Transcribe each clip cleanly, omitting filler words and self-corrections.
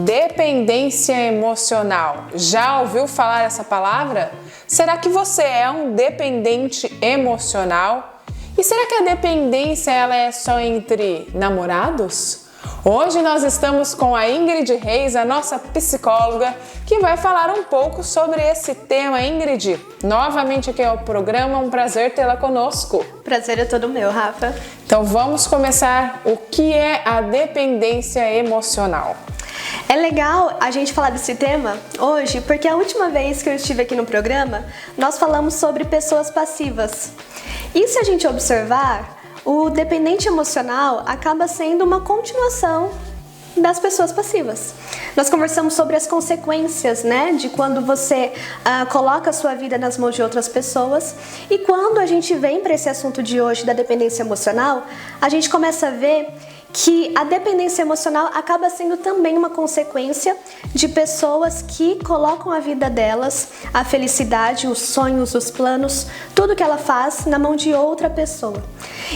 Dependência emocional. Já ouviu falar essa palavra? Será que você é um dependente emocional? E será que a dependência ela é só entre namorados? Hoje nós estamos com a Ingrid Reis, a nossa psicóloga, que vai falar um pouco sobre esse tema. Ingrid, novamente aqui ao programa, um prazer tê-la conosco. Prazer é todo meu, Rafa. Então vamos começar. O que é a dependência emocional? É legal a gente falar desse tema hoje, porque a última vez que eu estive aqui no programa, nós falamos sobre pessoas passivas. E se a gente observar, o dependente emocional acaba sendo uma continuação das pessoas passivas. Nós conversamos sobre as consequências, de quando você coloca a sua vida nas mãos de outras pessoas. E quando a gente vem para esse assunto de hoje da dependência emocional, a gente começa a ver que a dependência emocional acaba sendo também uma consequência de pessoas que colocam a vida delas, a felicidade, os sonhos, os planos, tudo que ela faz na mão de outra pessoa.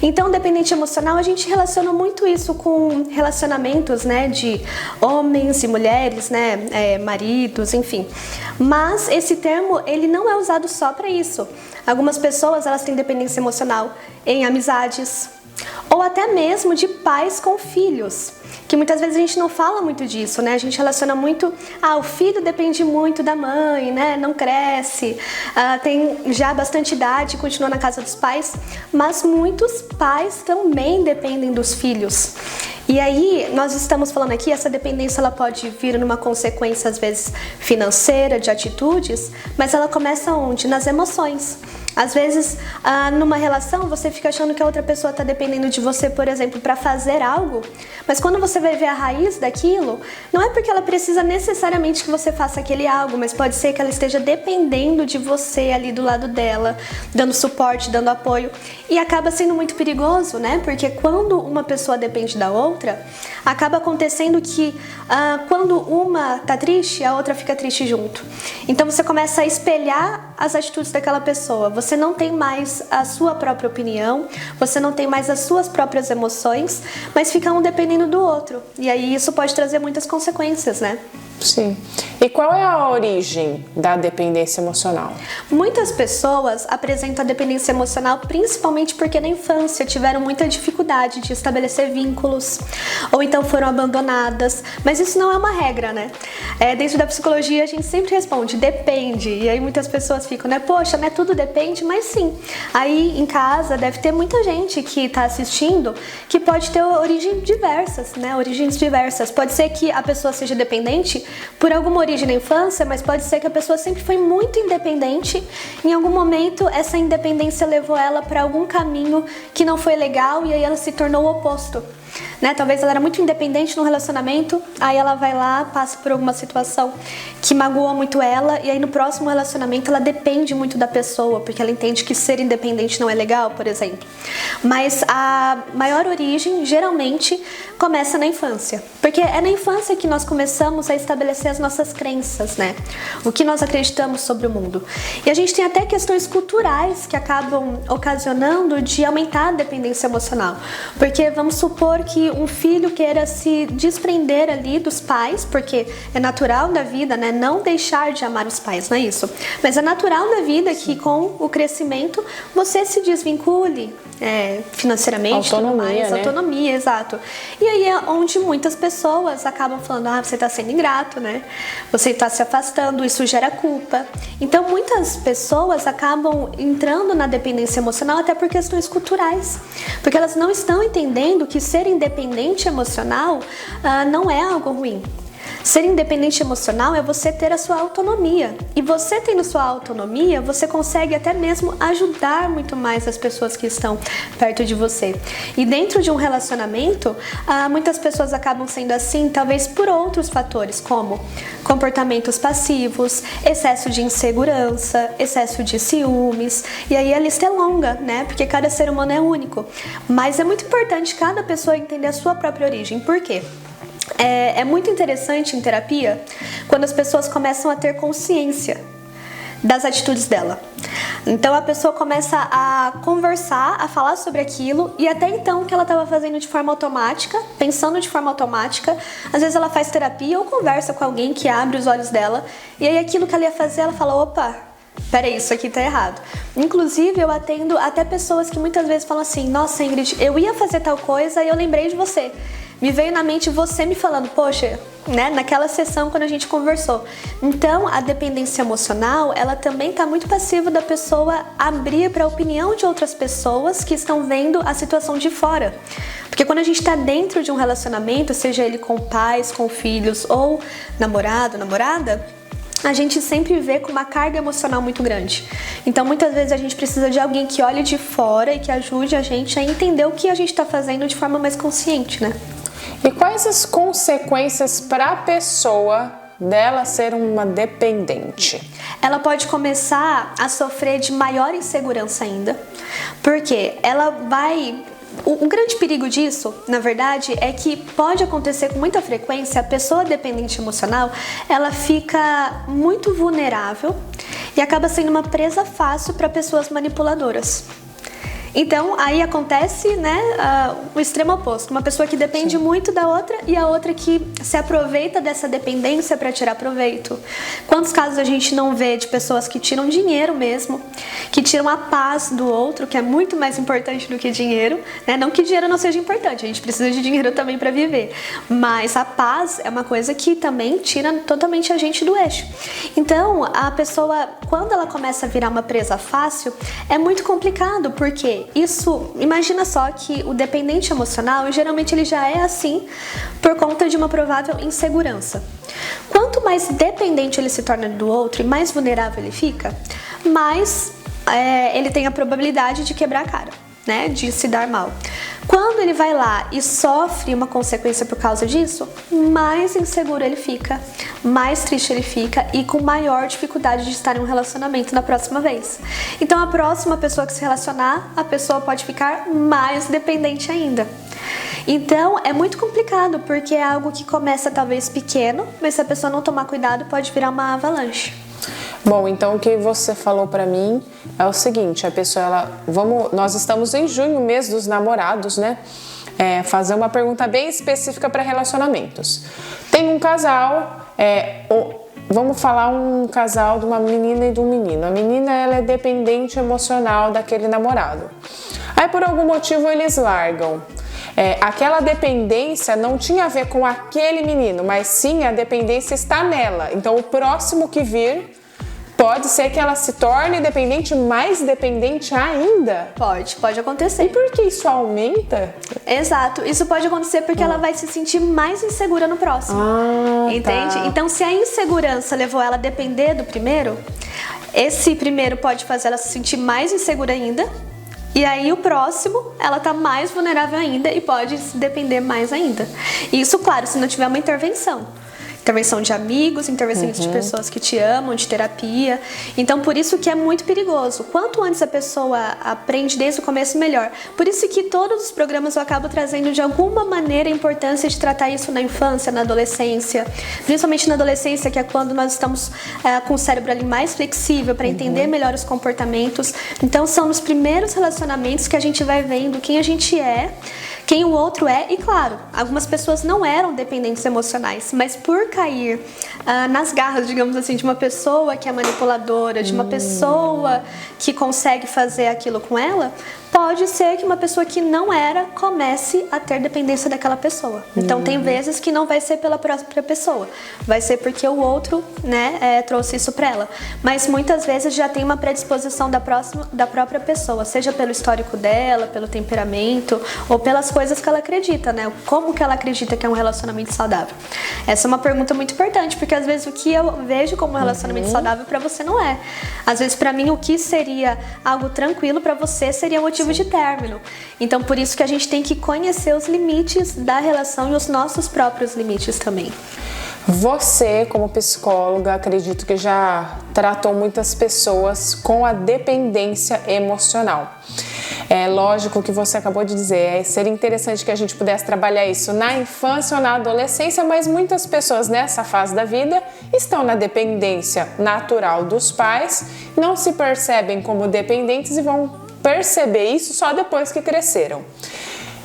Então, dependente emocional, a gente relaciona muito isso com relacionamentos, de homens e mulheres, maridos, enfim. Mas esse termo, ele não é usado só para isso. Algumas pessoas, elas têm dependência emocional em amizades, ou até mesmo de pais com filhos, que muitas vezes a gente não fala muito disso, A gente relaciona muito, o filho depende muito da mãe, não cresce, tem já bastante idade, continua na casa dos pais, mas muitos pais também dependem dos filhos. E aí, nós estamos falando aqui, essa dependência ela pode vir numa consequência, às vezes, financeira, de atitudes, mas ela começa onde? Nas emoções. Às vezes, numa relação, você fica achando que a outra pessoa está dependendo de você, por exemplo, para fazer algo, mas quando você vai ver a raiz daquilo, não é porque ela precisa necessariamente que você faça aquele algo, mas pode ser que ela esteja dependendo de você ali do lado dela, dando suporte, dando apoio, e acaba sendo muito perigoso, Porque quando uma pessoa depende da outra, acaba acontecendo que quando uma tá triste, a outra fica triste junto. Então você começa a espelhar as atitudes daquela pessoa. Você não tem mais a sua própria opinião, você não tem mais as suas próprias emoções, mas fica um dependendo do outro. E aí isso pode trazer muitas consequências, Sim. E qual é a origem da dependência emocional? Muitas pessoas apresentam a dependência emocional principalmente porque na infância tiveram muita dificuldade de estabelecer vínculos ou então foram abandonadas, mas isso não é uma regra, Dentro da psicologia a gente sempre responde, depende, e aí muitas pessoas ficam, poxa, tudo depende, mas sim. Aí em casa deve ter muita gente que está assistindo que pode ter origens diversas, Pode ser que a pessoa seja dependente por alguma origem na infância, mas pode ser que a pessoa sempre foi muito independente. Em algum momento, essa independência levou ela para algum caminho que não foi legal e aí ela se tornou o oposto. Talvez ela era muito independente no relacionamento, aí ela vai lá, passa por alguma situação que magoa muito ela, e aí no próximo relacionamento ela depende muito da pessoa, porque ela entende que ser independente não é legal, por exemplo. Mas a maior origem, geralmente, começa na infância, porque é na infância que nós começamos a estabelecer as nossas crenças, O que nós acreditamos sobre o mundo. E a gente tem até questões culturais que acabam ocasionando de aumentar a dependência emocional, porque vamos supor que um filho queira se desprender ali dos pais, porque é natural da vida, não deixar de amar os pais, não é isso? Mas é natural da vida que com o crescimento você se desvincule financeiramente, autonomia, exato. E aí é onde muitas pessoas acabam falando, você está sendo ingrato, Você está se afastando, isso gera culpa. Então muitas pessoas acabam entrando na dependência emocional até por questões culturais, porque elas não estão entendendo que ser independente emocional não é algo ruim. Ser independente emocional é você ter a sua autonomia. E você tendo sua autonomia, você consegue até mesmo ajudar muito mais as pessoas que estão perto de você. E dentro de um relacionamento, muitas pessoas acabam sendo assim, talvez por outros fatores, como comportamentos passivos, excesso de insegurança, excesso de ciúmes. E aí a lista é longa, Porque cada ser humano é único. Mas é muito importante cada pessoa entender a sua própria origem. Por quê? É muito interessante em terapia quando as pessoas começam a ter consciência das atitudes dela. Então a pessoa começa a conversar, a falar sobre aquilo, e até então o que ela estava fazendo de forma automática, pensando de forma automática, às vezes ela faz terapia ou conversa com alguém que abre os olhos dela, e aí aquilo que ela ia fazer, ela fala, opa, peraí, isso aqui tá errado. Inclusive, eu atendo até pessoas que muitas vezes falam assim, nossa, Ingrid, eu ia fazer tal coisa e eu lembrei de você. Me veio na mente você me falando, poxa, né, naquela sessão quando a gente conversou. Então, a dependência emocional, ela também está muito passiva da pessoa abrir para a opinião de outras pessoas que estão vendo a situação de fora. Porque quando a gente está dentro de um relacionamento, seja ele com pais, com filhos ou namorado, namorada, a gente sempre vê com uma carga emocional muito grande. Então, muitas vezes a gente precisa de alguém que olhe de fora e que ajude a gente a entender o que a gente está fazendo de forma mais consciente, né? E quais as consequências para a pessoa dela ser uma dependente? Ela pode começar a sofrer de maior insegurança ainda, porque ela vai... O grande perigo disso, na verdade, é que pode acontecer com muita frequência, a pessoa dependente emocional, ela fica muito vulnerável e acaba sendo uma presa fácil para pessoas manipuladoras. Então, aí acontece, né, o extremo oposto. Uma pessoa que depende muito da outra e a outra que se aproveita dessa dependência para tirar proveito. Quantos casos a gente não vê de pessoas que tiram dinheiro mesmo, que tiram a paz do outro, que é muito mais importante do que dinheiro, né? Não que dinheiro não seja importante, a gente precisa de dinheiro também para viver. Mas a paz é uma coisa que também tira totalmente a gente do eixo. Então, a pessoa, quando ela começa a virar uma presa fácil, é muito complicado, porque isso, imagina só que o dependente emocional, geralmente ele já é assim por conta de uma provável insegurança. Quanto mais dependente ele se torna do outro e mais vulnerável ele fica, mais ele tem a probabilidade de quebrar a cara, né, de se dar mal. Quando ele vai lá e sofre uma consequência por causa disso, mais inseguro ele fica, mais triste ele fica e com maior dificuldade de estar em um relacionamento na próxima vez. Então a próxima pessoa que se relacionar, a pessoa pode ficar mais dependente ainda. Então é muito complicado, porque é algo que começa talvez pequeno, mas se a pessoa não tomar cuidado pode virar uma avalanche. Bom, então o que você falou pra mim é o seguinte, a pessoa, nós estamos em junho, mês dos namorados, né? Fazer uma pergunta bem específica para relacionamentos. Tem um casal, vamos falar um casal de uma menina e de um menino. A menina, ela é dependente emocional daquele namorado. Aí por algum motivo eles largam. Aquela dependência não tinha a ver com aquele menino, mas sim a dependência está nela. Então o próximo que vir pode ser que ela se torne dependente, mais dependente ainda? Pode acontecer. E por que isso aumenta? Exato, isso pode acontecer porque ela vai se sentir mais insegura no próximo. Entende? Tá. Então, se a insegurança levou ela a depender do primeiro, esse primeiro pode fazer ela se sentir mais insegura ainda. E aí o próximo, ela tá mais vulnerável ainda e pode depender mais ainda. Isso, claro, se não tiver uma intervenção. Intervenção de amigos, intervenção de pessoas que te amam, de terapia. Então, por isso que é muito perigoso. Quanto antes a pessoa aprende desde o começo, melhor. Por isso que todos os programas eu acabo trazendo de alguma maneira a importância de tratar isso na infância, na adolescência. Principalmente na adolescência, que é quando nós estamos com o cérebro ali mais flexível para entender melhor os comportamentos. Então, são nos primeiros relacionamentos que a gente vai vendo quem a gente é, quem o outro é. E claro, algumas pessoas não eram dependentes emocionais, mas por cair nas garras, digamos assim, de uma pessoa que é manipuladora, de uma pessoa que consegue fazer aquilo com ela, pode ser que uma pessoa que não era comece a ter dependência daquela pessoa. Então tem vezes que não vai ser pela própria pessoa, vai ser porque o outro, né, trouxe isso pra ela. Mas muitas vezes já tem uma predisposição da própria pessoa, seja pelo histórico dela, pelo temperamento ou pelas coisas que ela acredita, né? Como que ela acredita que é um relacionamento saudável? Essa é uma pergunta muito importante, porque às vezes o que eu vejo como um relacionamento saudável pra você não é. Às vezes pra mim o que seria algo tranquilo pra você seria motivo de término. Então por isso que a gente tem que conhecer os limites da relação e os nossos próprios limites também. Você, como psicóloga, acredito que já tratou muitas pessoas com a dependência emocional. É lógico que você acabou de dizer, seria interessante que a gente pudesse trabalhar isso na infância ou na adolescência, mas muitas pessoas nessa fase da vida estão na dependência natural dos pais, não se percebem como dependentes e vão perceber isso só depois que cresceram.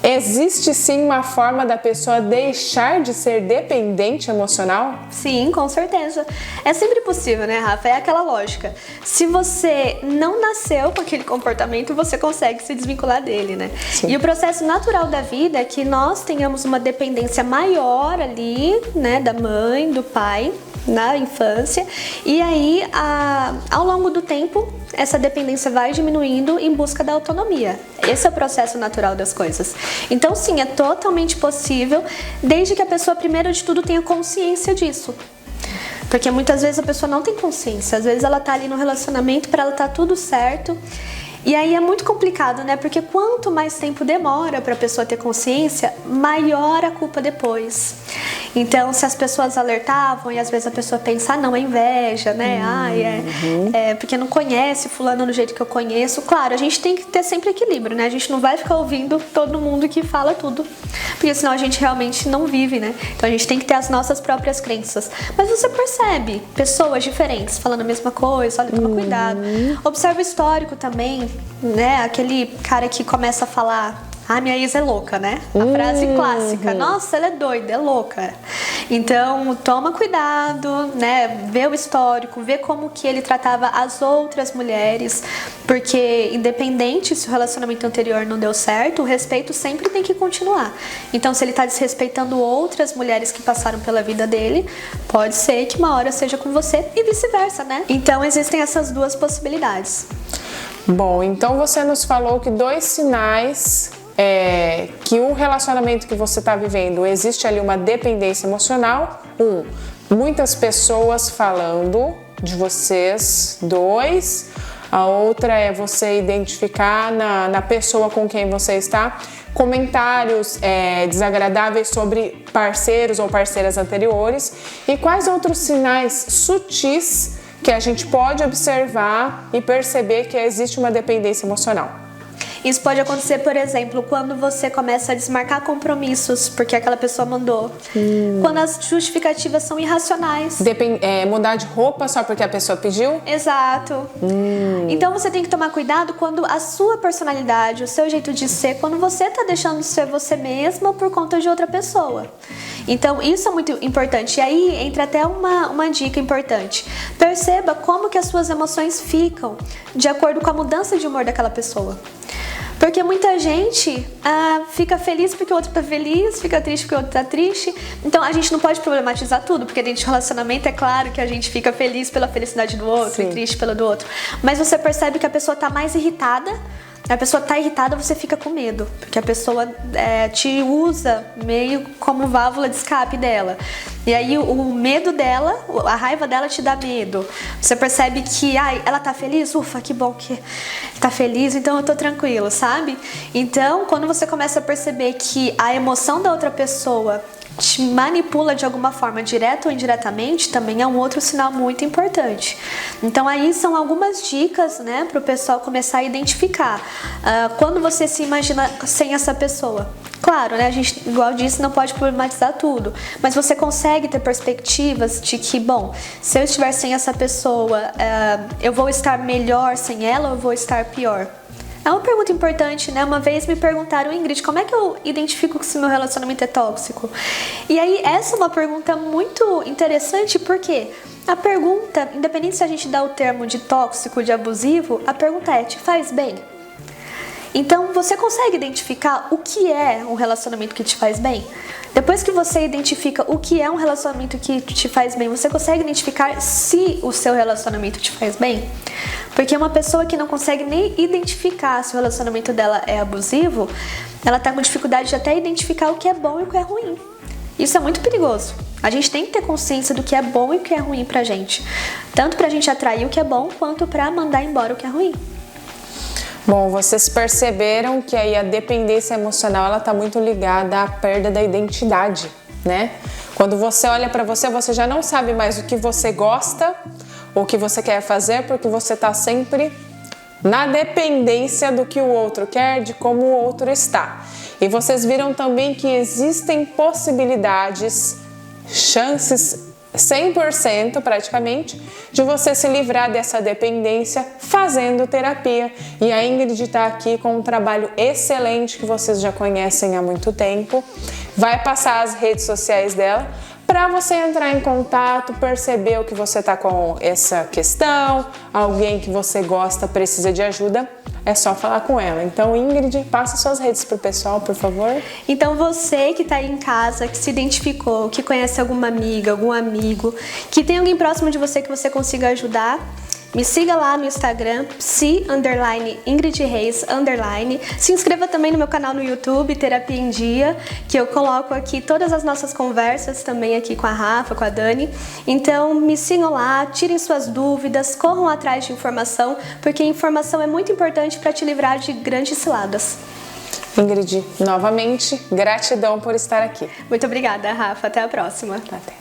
Existe sim uma forma da pessoa deixar de ser dependente emocional? Sim, com certeza. É sempre possível, né, Rafa? É aquela lógica. Se você não nasceu com aquele comportamento, você consegue se desvincular dele, né? Sim. E o processo natural da vida é que nós tenhamos uma dependência maior ali, né, da mãe, do pai, na infância, e aí ao longo do tempo essa dependência vai diminuindo em busca da autonomia. Esse é o processo natural das coisas. Então sim, é totalmente possível, desde que a pessoa primeiro de tudo tenha consciência disso. Porque muitas vezes a pessoa não tem consciência, às vezes ela tá ali no relacionamento, para ela tá tudo certo. E aí é muito complicado, né? Porque quanto mais tempo demora para a pessoa ter consciência, maior a culpa depois. Então, se as pessoas alertavam e às vezes a pessoa pensa, não, é inveja, né? Porque não conhece fulano do jeito que eu conheço. Claro, a gente tem que ter sempre equilíbrio, né? A gente não vai ficar ouvindo todo mundo que fala tudo, porque senão a gente realmente não vive, né? Então a gente tem que ter as nossas próprias crenças. Mas você percebe pessoas diferentes falando a mesma coisa, olha, toma cuidado. Observa o histórico também, né? Aquele cara que começa a falar, minha ex é louca, né? A frase clássica, nossa, ela é doida, é louca. Então, toma cuidado, né? Vê o histórico, vê como que ele tratava as outras mulheres, porque independente se o relacionamento anterior não deu certo, o respeito sempre tem que continuar. Então, se ele tá desrespeitando outras mulheres que passaram pela vida dele, pode ser que uma hora seja com você e vice-versa, né? Então, existem essas duas possibilidades. Bom, então você nos falou que 2 sinais que o relacionamento que você está vivendo, existe ali uma dependência emocional. Muitas pessoas falando de vocês 2. A outra é você identificar na pessoa com quem você está comentários desagradáveis sobre parceiros ou parceiras anteriores. E quais outros sinais sutis que a gente pode observar e perceber que existe uma dependência emocional? Isso pode acontecer, por exemplo, quando você começa a desmarcar compromissos porque aquela pessoa mandou. Quando as justificativas são irracionais. Mudar de roupa só porque a pessoa pediu? Exato. Então você tem que tomar cuidado quando a sua personalidade, o seu jeito de ser, quando você tá deixando de ser você mesma por conta de outra pessoa. Então isso é muito importante. E aí entra até uma dica importante. Perceba como que as suas emoções ficam de acordo com a mudança de humor daquela pessoa. Porque muita gente fica feliz porque o outro tá feliz, fica triste porque o outro tá triste. Então a gente não pode problematizar tudo, porque dentro de relacionamento é claro que a gente fica feliz pela felicidade do outro. Sim. E triste pela do outro. Mas você percebe que a pessoa tá mais irritada. A pessoa tá irritada, você fica com medo, porque a pessoa te usa meio como válvula de escape dela. E aí o medo dela, a raiva dela te dá medo. Você percebe que ela tá feliz? Ufa, que bom que tá feliz, então eu tô tranquilo, sabe? Então, quando você começa a perceber que a emoção da outra pessoa te manipula de alguma forma, direta ou indiretamente, também é um outro sinal muito importante. Então aí são algumas dicas, né, para o pessoal começar a identificar quando você se imagina sem essa pessoa. Claro, né, a gente, igual disse, não pode problematizar tudo, mas você consegue ter perspectivas de que, bom, se eu estiver sem essa pessoa, eu vou estar melhor sem ela ou eu vou estar pior? É uma pergunta importante, né? Uma vez me perguntaram, Ingrid, como é que eu identifico se meu relacionamento é tóxico? E aí, essa é uma pergunta muito interessante, porque a pergunta, independente se a gente dá o termo de tóxico, de abusivo, a pergunta é, te faz bem? Então, você consegue identificar o que é um relacionamento que te faz bem? Depois que você identifica o que é um relacionamento que te faz bem, você consegue identificar se o seu relacionamento te faz bem? Porque uma pessoa que não consegue nem identificar se o relacionamento dela é abusivo, ela tá com dificuldade de até identificar o que é bom e o que é ruim. Isso é muito perigoso. A gente tem que ter consciência do que é bom e o que é ruim pra gente. Tanto pra gente atrair o que é bom, quanto pra mandar embora o que é ruim. Bom, vocês perceberam que aí a dependência emocional, ela tá muito ligada à perda da identidade, né? Quando você olha pra você, você já não sabe mais o que você gosta, o que você quer fazer, porque você tá sempre na dependência do que o outro quer, de como o outro está. E vocês viram também que existem possibilidades, chances 100% praticamente de você se livrar dessa dependência fazendo terapia. E a Ingrid está aqui com um trabalho excelente que vocês já conhecem há muito tempo. Vai passar as redes sociais dela para você entrar em contato, perceber o que você está com essa questão, alguém que você gosta precisa de ajuda, é só falar com ela. Então, Ingrid, passa suas redes pro pessoal, por favor. Então, você que está aí em casa, que se identificou, que conhece alguma amiga, algum amigo, que tem alguém próximo de você que você consiga ajudar, me siga lá no Instagram, _Ingrid Reis _. Se inscreva também no meu canal no YouTube, Terapia em Dia, que eu coloco aqui todas as nossas conversas também aqui com a Rafa, com a Dani. Então me sigam lá, tirem suas dúvidas, corram atrás de informação, porque informação é muito importante para te livrar de grandes ciladas. Ingrid, novamente, gratidão por estar aqui. Muito obrigada, Rafa. Até a próxima. Até.